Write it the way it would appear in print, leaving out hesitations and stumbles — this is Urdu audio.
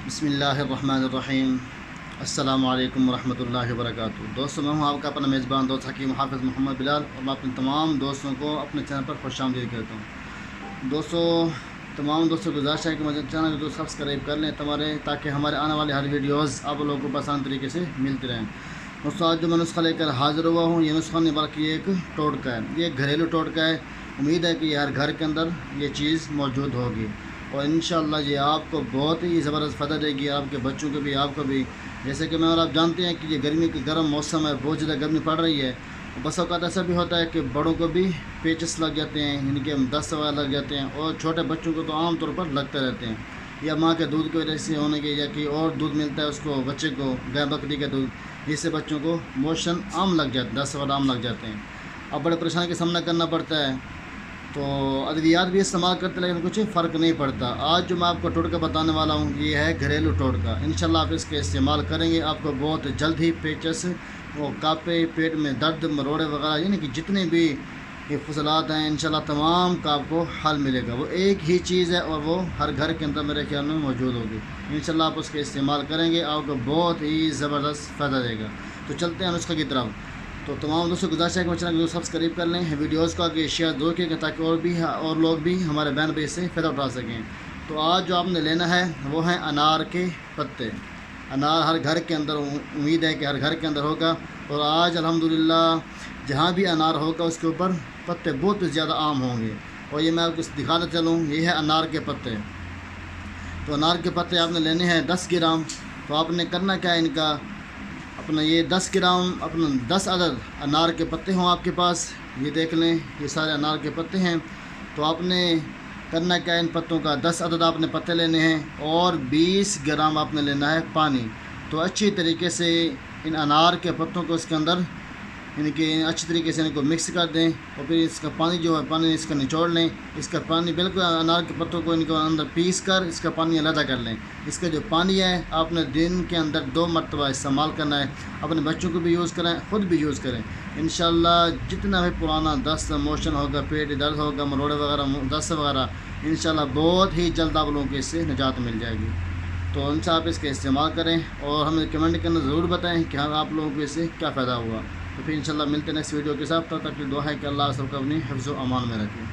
بسم اللہ الرحمن الرحیم۔ السلام علیکم ورحمۃ اللہ وبرکاتہ۔ دوستوں، میں ہوں آپ کا اپنا میزبان دوست حکیم حافظ محمد بلال، اور میں اپنے تمام دوستوں کو اپنے چینل پر خوش آمدید کہتا ہوں۔ دوستوں، تمام دوستوں کو گزارش ہے کہ مجھے چینل کو سبسکرائب کر لیں تاکہ ہمارے آنے والے ہر ویڈیوز آپ لوگوں کو آسان طریقے سے ملتے رہیں۔ دوستوں، آج جو میں نسخہ لے کر حاضر ہوا ہوں، یہ نسخہ نہیں بلکہ یہ ایک ٹوٹکا ہے، یہ ایک گھریلو ٹوٹکا ہے۔ امید ہے کہ یہ ہر گھر کے اندر یہ چیز موجود ہوگی، اور انشاءاللہ یہ آپ کو بہت ہی زبردست فائدہ دے گی، آپ کے بچوں کو بھی، آپ کو بھی۔ جیسے کہ میں اور آپ جانتے ہیں کہ یہ گرمی کی گرم موسم ہے، بہت زیادہ گرمی پڑ رہی ہے۔ بس اوقات ایسا بھی ہوتا ہے کہ بڑوں کو بھی پیچس لگ جاتے ہیں، یعنی کہ دست وغیرہ لگ جاتے ہیں، اور چھوٹے بچوں کو تو عام طور پر لگتے رہتے ہیں، یا ماں کے دودھ کی وجہ سے ہونے کے، یا کہ اور دودھ ملتا ہے اس کو بچے کو، گائے بکری کا دودھ، جس سے بچوں کو موشن عام لگ جاتے ہیں، دست وغیرہ عام لگ جاتے ہیں۔ اب بڑے پریشانی کا سامنا کرنا پڑتا ہے، تو ادویات بھی استعمال کرتے لیکن کچھ فرق نہیں پڑتا۔ آج جو میں آپ کو ٹوٹکا بتانے والا ہوں، یہ ہے گھریلو ٹوٹکا۔ انشاءاللہ آپ اس کے استعمال کریں گے، آپ کو بہت جلد ہی پیچس، وہ کاپے، پیٹ میں درد، مروڑے وغیرہ، یعنی کہ جتنے بھی یہ فضلات ہیں، انشاءاللہ تمام کا آپ کو حل ملے گا۔ وہ ایک ہی چیز ہے، اور وہ ہر گھر کے اندر میرے خیال میں موجود ہوگی۔ انشاءاللہ آپ اس کے استعمال کریں گے، آپ کو بہت ہی زبردست فائدہ دے گا۔ تو چلتے ہیں نسخے کی طرف۔ تو تمام دوستوں کو گزارش ہے کہ وہ چینل کو سبسکرائب کر لیں، ویڈیوز کو آگے شیئر ضرور کیے تاکہ اور لوگ بھی ہمارے بہن بھائی سے فائدہ اٹھا سکیں۔ تو آج جو آپ نے لینا ہے وہ ہیں انار کے پتے۔ انار ہر گھر کے اندر، امید ہے کہ ہر گھر کے اندر ہوگا، اور آج الحمدللہ جہاں بھی انار ہوگا اس کے اوپر پتے بہت زیادہ عام ہوں گے۔ اور یہ میں آپ کو دکھانا چلوں، یہ ہے انار کے پتے۔ تو انار کے پتے آپ نے لینے ہیں 10 گرام۔ تو آپ نے کرنا کیا ہے، ان کا اپنا یہ 10 گرام، اپنا 10 عدد انار کے پتے ہوں آپ کے پاس، یہ دیکھ لیں، یہ سارے انار کے پتے ہیں۔ تو آپ نے کرنا کیا ہے، ان پتوں کا 10 عدد آپ نے پتے لینے ہیں، اور 20 گرام آپ نے لینا ہے پانی۔ تو اچھی طریقے سے ان انار کے پتوں کو اس کے اندر، یعنی کہ اچھی طریقے سے ان کو مکس کر دیں، اور پھر اس کا پانی جو ہے، پانی اس کا نچوڑ لیں۔ اس کا پانی بالکل انار کے پتوں کو ان کو اندر پیس کر اس کا پانی علیحدہ کر لیں۔ اس کا جو پانی ہے آپ نے دن کے اندر 2 مرتبہ استعمال کرنا ہے۔ اپنے بچوں کو بھی یوز کریں، خود بھی یوز کریں۔ انشاءاللہ جتنا بھی پرانا دست، موشن ہوگا، پیٹ درد ہوگا، مروڑے وغیرہ، دست وغیرہ، انشاءاللہ بہت ہی جلد آپ لوگوں کو اس سے نجات مل جائے گی۔ تو ان سے آپ اس کا استعمال کریں، اور ہمیں کمنٹ کے اندر ضرور بتائیں کہ آپ لوگوں کو اس سے کیا فائدہ ہوا۔ تو پھر انشاءاللہ ملتے ہیں نیکسٹ ویڈیو کے ساتھ۔ تب تک کی دعا ہے کہ اللہ سب کو اپنی حفظ و امان میں رکھے۔